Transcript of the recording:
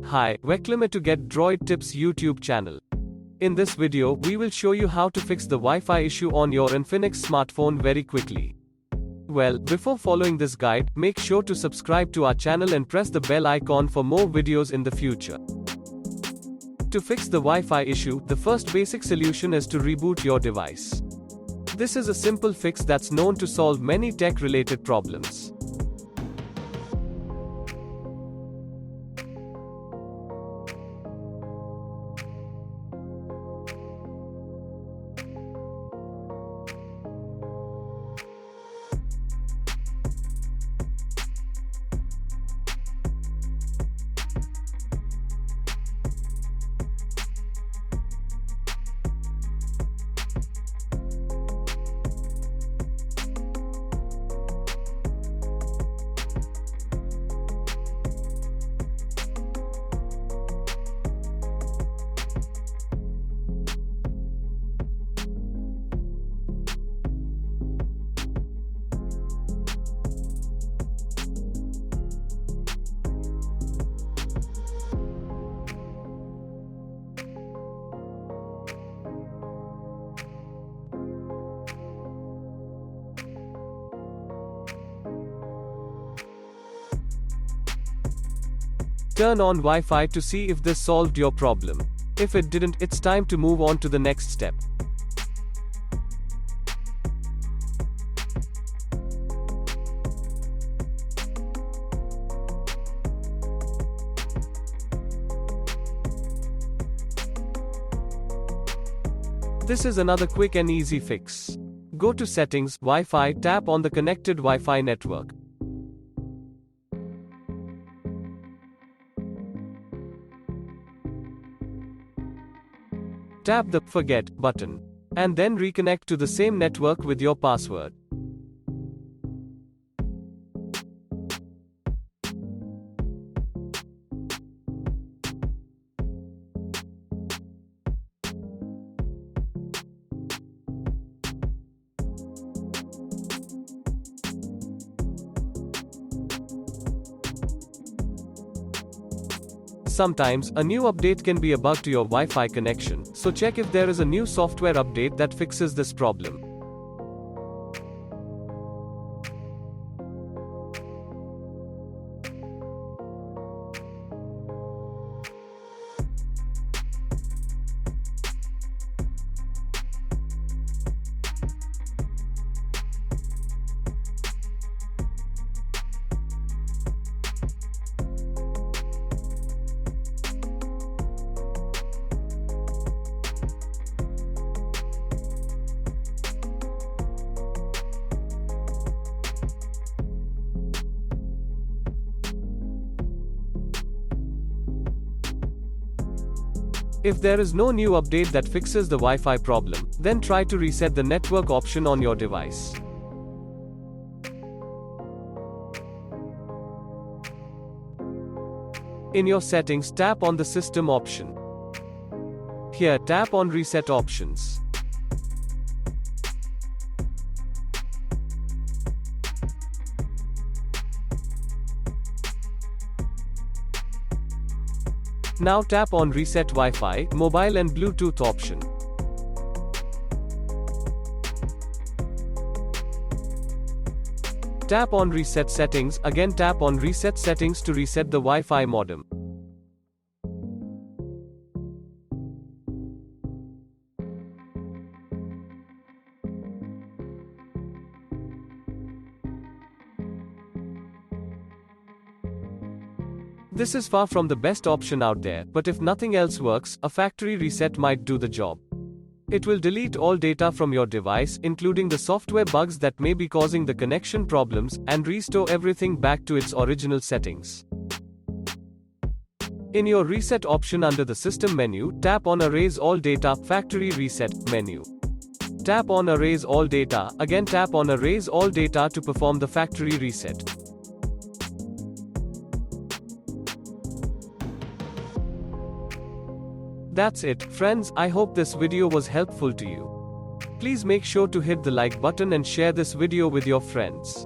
Hi, welcome to Get Droid Tips YouTube channel. In this video, we will show you how to fix the Wi-Fi issue on your Infinix smartphone very quickly. Well, before following this guide, make sure to subscribe to our channel and press the bell icon for more videos in the future. To fix the Wi-Fi issue, the first basic solution is to reboot your device. This is a simple fix that's known to solve many tech-related problems. Turn on Wi-Fi to see if this solved your problem. If it didn't, it's time to move on to the next step. This is another quick and easy fix. Go to Settings, Wi-Fi, tap on the connected Wi-Fi network. Tap the Forget button, and then reconnect to the same network with your password. Sometimes, a new update can be a bug to your Wi-Fi connection, so check if there is a new software update that fixes this problem. If there is no new update that fixes the Wi-Fi problem, then try to reset the network option on your device. In your settings, tap on the System option. Here, tap on Reset Options. Now tap on Reset Wi-Fi, Mobile and Bluetooth option. Tap on Reset Settings, again tap on Reset Settings to reset the Wi-Fi modem. This is far from the best option out there, but if nothing else works, a factory reset might do the job. It will delete all data from your device, including the software bugs that may be causing the connection problems, and restore everything back to its original settings. In your Reset option under the System menu, tap on Erase All Data, Factory Reset menu. Tap on Erase All Data, again tap on Erase All Data to perform the factory reset. That's it, friends. I hope this video was helpful to you. Please make sure to hit the like button and share this video with your friends.